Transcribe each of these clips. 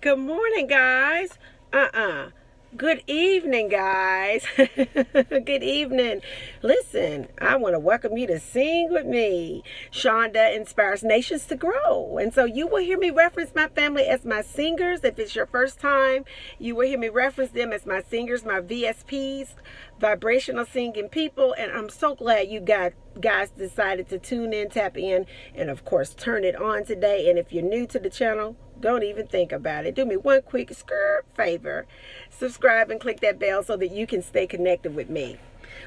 Good morning, guys. Good evening, guys. Good evening. Listen, I want to welcome you to Sing With Me. Shonda inspires nations to grow. And so you will hear me reference my family as my singers. If it's your first time, you will hear me reference them as my singers, my VSPs, vibrational singing people. And I'm so glad you guys decided to tune in, tap in, and of course, turn it on today. And if you're new to the channel, don't even think about it. Do me one quick favor. Subscribe and click that bell so that you can stay connected with me.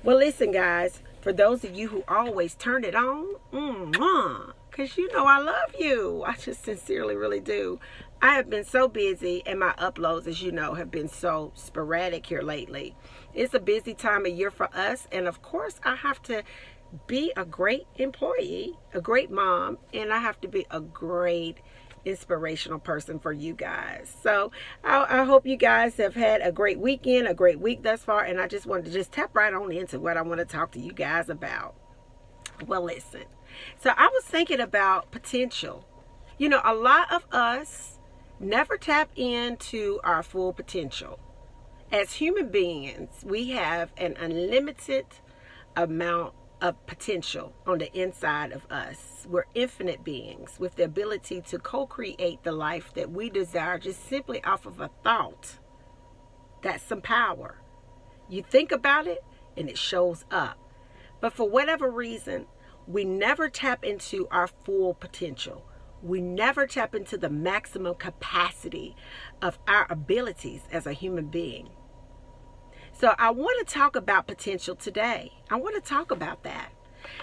Well, listen, guys, for those of you who always turn it on, because you know I love you. I just sincerely really do. I have been so busy, and my uploads, as you know, have been so sporadic here lately. It's a busy time of year for us, and of course, I have to be a great employee, a great mom, and I have to be a great inspirational person for you guys. So I hope you guys have had a great weekend, a great week thus far, and I just wanted to just tap right on into what I want to talk to you guys about. Well, listen, so I was thinking about potential. You know, a lot of us never tap into our full potential. As human beings, we have an unlimited amount of potential on the inside of us. We're infinite beings with the ability to co-create the life that we desire just simply off of a thought. That's some power. You think about it and it shows up. But for whatever reason, we never tap into our full potential. We never tap into the maximum capacity of our abilities as a human being. So I want to talk about potential today. I want to talk about that.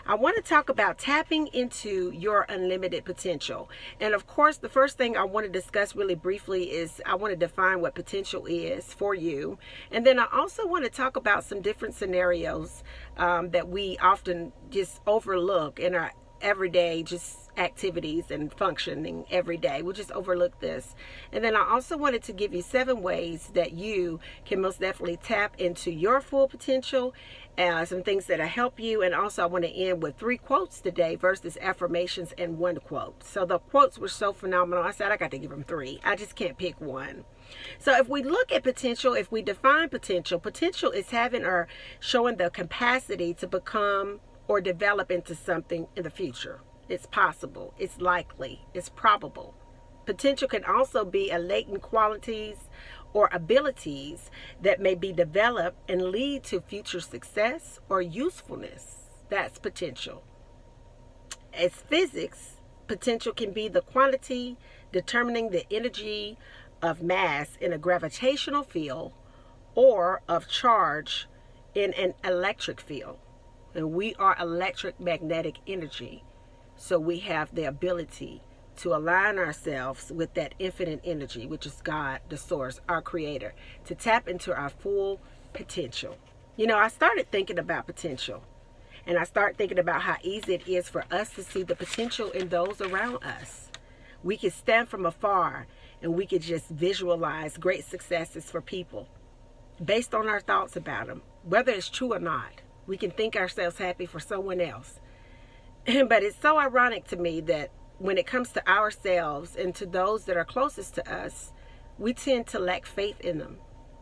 I want to talk about tapping into your unlimited potential. And of course, the first thing I want to discuss really briefly is I want to define what potential is for you. And then I also want to talk about some different scenarios that we often just overlook in our everyday just activities and functioning every day. We'll just overlook this. And then I also wanted to give you 7 ways that you can most definitely tap into your full potential, some things that'll help you. And also I want to end with 3 quotes today versus affirmations and 1 quote. So the quotes were so phenomenal. I said I got to give them 3. I just can't pick one. So if we look at potential, if we define potential, potential is having or showing the capacity to become or develop into something in the future. It's possible, it's likely, it's probable. Potential can also be a latent qualities or abilities that may be developed and lead to future success or usefulness. That's potential. As physics, potential can be the quantity determining the energy of mass in a gravitational field or of charge in an electric field. And we are electromagnetic energy. So we have the ability to align ourselves with that infinite energy, which is God, the source, our creator, to tap into our full potential. You know, I started thinking about potential. And I started thinking about how easy it is for us to see the potential in those around us. We can stand from afar and we can just visualize great successes for people based on our thoughts about them, whether it's true or not. We can think ourselves happy for someone else. But it's so ironic to me that when it comes to ourselves and to those that are closest to us, we tend to lack faith in them.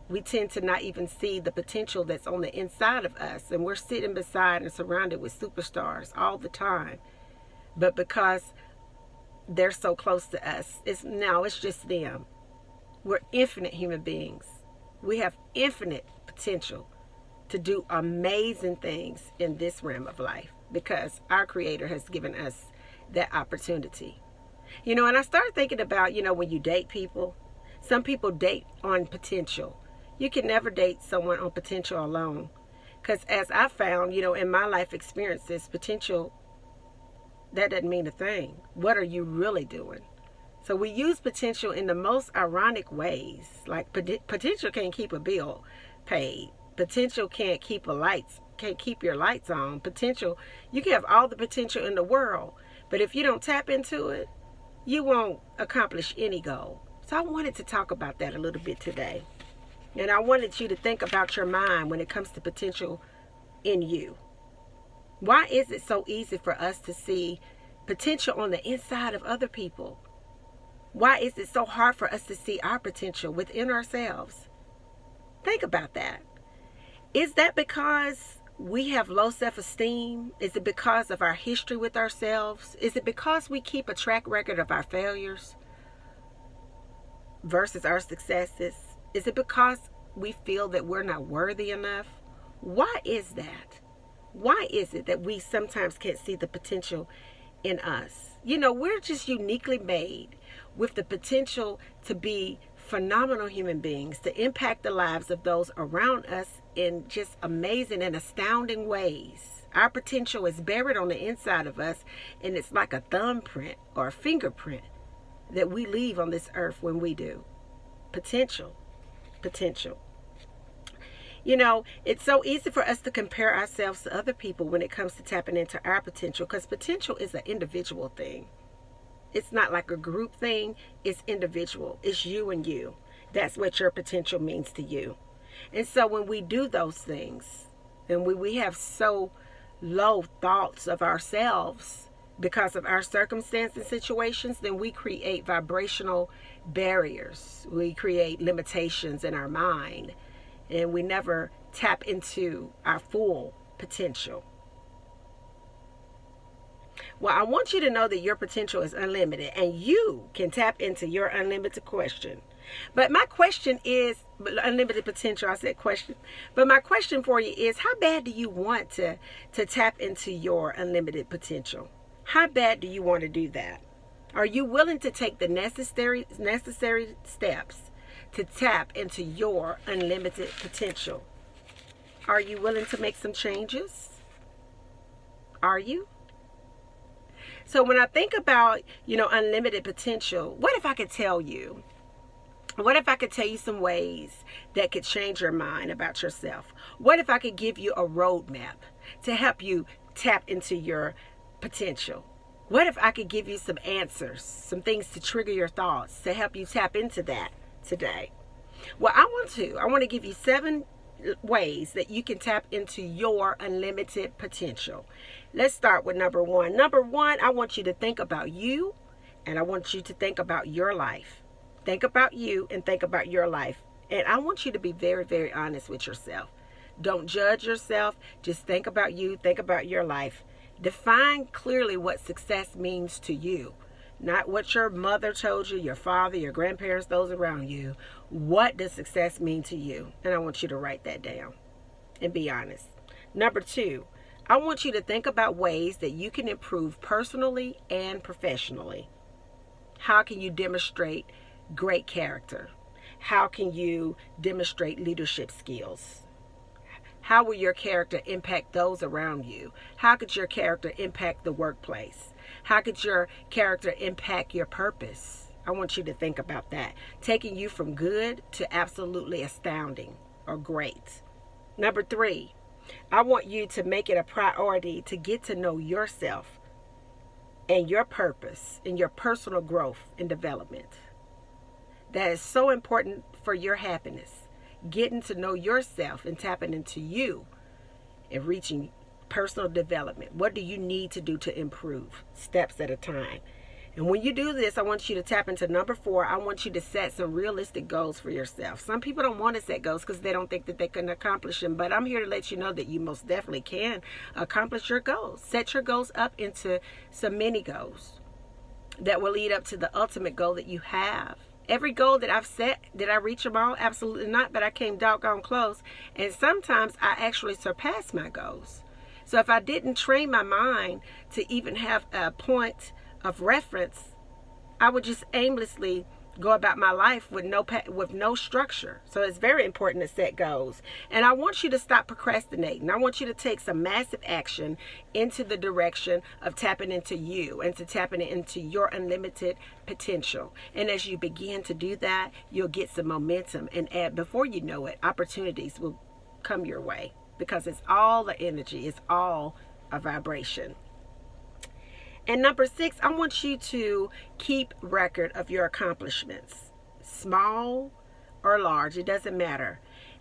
We tend to not even see the potential that's on the inside of us. And we're sitting beside and surrounded with superstars all the time. But because they're so close to us, it's just them. We're infinite human beings. We have infinite potential to do amazing things in this realm of life because our creator has given us that opportunity. You know, and I started thinking about, you know, when you date people, some people date on potential. You can never date someone on potential alone. Because as I found, you know, in my life experiences, potential, that doesn't mean a thing. What are you really doing? So we use potential in the most ironic ways. Like potential can't keep a bill paid. Potential can't keep your lights on. Potential, you can have all the potential in the world, but if you don't tap into it, you won't accomplish any goal. So I wanted to talk about that a little bit today. And I wanted you to think about your mind when it comes to potential in you. Why is it so easy for us to see potential on the inside of other people? Why is it so hard for us to see our potential within ourselves? Think about that. Is that because we have low self-esteem? Is it because of our history with ourselves? Is it because we keep a track record of our failures versus our successes? Is it because we feel that we're not worthy enough? Why is that? Why is it that we sometimes can't see the potential in us? You know, we're just uniquely made with the potential to be phenomenal human beings, to impact the lives of those around us in just amazing and astounding ways. Our potential is buried on the inside of us, and it's like a thumbprint or a fingerprint that we leave on this earth when we do. Potential. You know, it's so easy for us to compare ourselves to other people when it comes to tapping into our potential, because potential is an individual thing. It's not like a group thing. It's individual. It's you and you. That's what your potential means to you. And so when we do those things, and we have so low thoughts of ourselves because of our circumstances and situations, then we create vibrational barriers. We create limitations in our mind. And we never tap into our full potential. Well, I want you to know that your potential is unlimited, and you can tap into your unlimited question. But my question is, unlimited potential, I said question. But my question for you is, how bad do you want to tap into your unlimited potential? How bad do you want to do that? Are you willing to take the necessary steps to tap into your unlimited potential? Are you willing to make some changes? Are you? So when I think about, unlimited potential, what if I could tell you? What if I could tell you some ways that could change your mind about yourself? What if I could give you a roadmap to help you tap into your potential? What if I could give you some answers, some things to trigger your thoughts to help you tap into that today? Well, I want to give you 7 ways that you can tap into your unlimited potential. Let's start with number 1. Number 1, I want you to think about you, and I want you to think about your life. Think about you and think about your life. And I want you to be very, very honest with yourself. Don't judge yourself. Just think about you. Think about your life. Define clearly what success means to you. Not what your mother told you, your father, your grandparents, those around you. What does success mean to you? And I want you to write that down and be honest. Number 2, I want you to think about ways that you can improve personally and professionally. How can you demonstrate great character? How can you demonstrate leadership skills? How will your character impact those around you? How could your character impact the workplace? How could your character impact your purpose? I want you to think about that. Taking you from good to absolutely astounding or great. Number 3, I want you to make it a priority to get to know yourself and your purpose and your personal growth and development. That is so important for your happiness. Getting to know yourself and tapping into you and reaching personal development. What do you need to do to improve? Steps at a time. And when you do this, I want you to tap into number 4. I want you to set some realistic goals for yourself. Some people don't want to set goals because they don't think that they can accomplish them. But I'm here to let you know that you most definitely can accomplish your goals. Set your goals up into some mini goals that will lead up to the ultimate goal that you have. Every goal that I've set, did I reach them all? Absolutely not, but I came doggone close. And sometimes I actually surpassed my goals. So if I didn't train my mind to even have a point of reference, I would just aimlessly go about my life with no structure. So it's very important to set goals. And I want you to stop procrastinating. I want you to take some massive action into the direction of tapping into you and to tapping into your unlimited potential. And as you begin to do that, you'll get some momentum. And before you know it, opportunities will come your way because it's all the energy. It's all a vibration. And number 6, I want you to keep record of your accomplishments, small or large, it doesn't matter.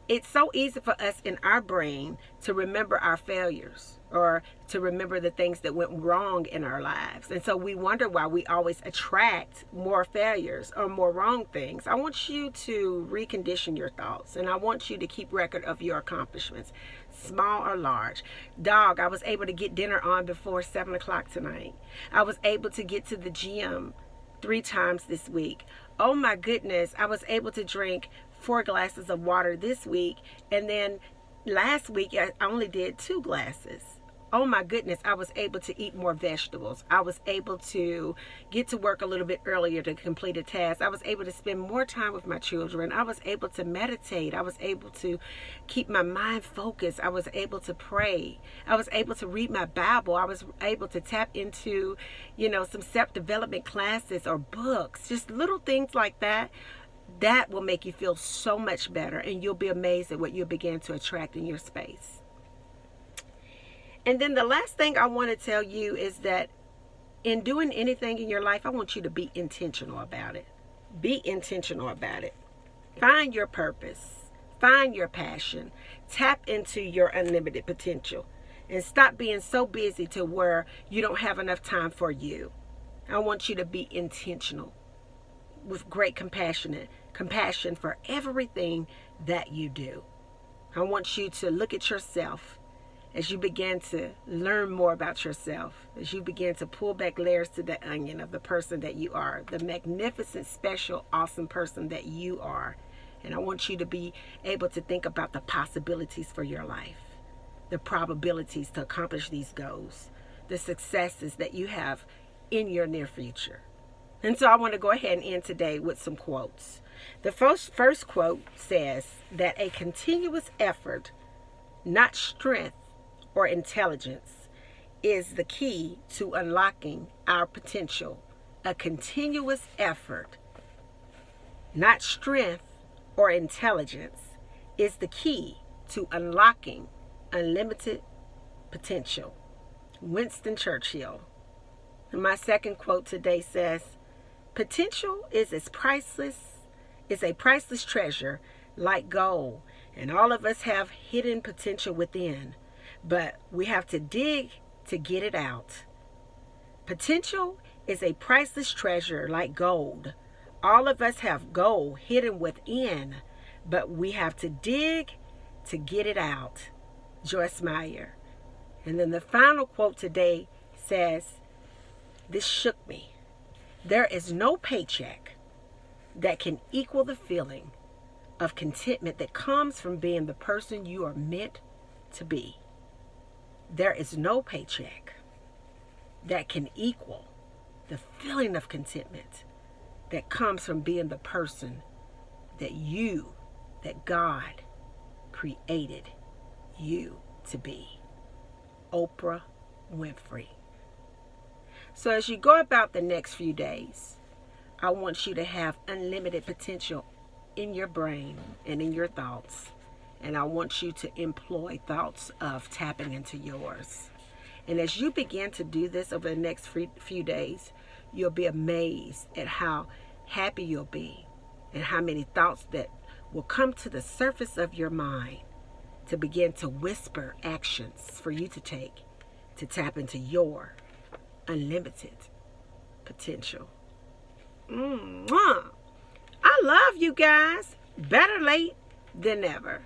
It's so easy for us in our brain to remember our failures. or to remember the things that went wrong in our lives. And so we wonder why we always attract more failures or more wrong things. I want you to recondition your thoughts, and I want you to keep record of your accomplishments, small or large. Dog, I was able to get dinner on before 7 o'clock tonight. I was able to get to the gym 3 times this week. Oh my goodness, I was able to drink 4 glasses of water this week, and then last week I only did 2 glasses. Oh my goodness, I was able to eat more vegetables. I was able to get to work a little bit earlier to complete a task. I was able to spend more time with my children. I was able to meditate. I was able to keep my mind focused. I was able to pray. I was able to read my Bible. I was able to tap into, some self-development classes or books, just little things like that. That will make you feel so much better, and you'll be amazed at what you'll begin to attract in your space. And then the last thing I want to tell you is that in doing anything in your life, I want you to be intentional about it. Be intentional about it. Find your purpose. Find your passion. Tap into your unlimited potential. And stop being so busy to where you don't have enough time for you. I want you to be intentional with great compassion for everything that you do. I want you to look at yourself as you begin to learn more about yourself, as you begin to pull back layers to the onion of the person that you are, the magnificent, special, awesome person that you are. And I want you to be able to think about the possibilities for your life, the probabilities to accomplish these goals, the successes that you have in your near future. And so I want to go ahead and end today with some quotes. The first quote says that a continuous effort, not strength or intelligence, is the key to unlocking our potential. A continuous effort, not strength or intelligence, is the key to unlocking unlimited potential. Winston Churchill. And my second quote today says, potential is a priceless treasure like gold, and all of us have hidden potential within, but we have to dig to get it out. Potential is a priceless treasure like gold. All of us have gold hidden within, but we have to dig to get it out. Joyce Meyer. And then the final quote today says, this shook me. There is no paycheck that can equal the feeling of contentment that comes from being the person you are meant to be. There is no paycheck that can equal the feeling of contentment that comes from being the person that God created you to be. Oprah Winfrey. So as you go about the next few days, I want you to have unlimited potential in your brain and in your thoughts. And I want you to employ thoughts of tapping into yours. And as you begin to do this over the next few days, you'll be amazed at how happy you'll be and how many thoughts that will come to the surface of your mind to begin to whisper actions for you to take to tap into your unlimited potential. I love you guys. Better late than never.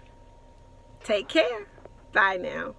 Take care. Bye now.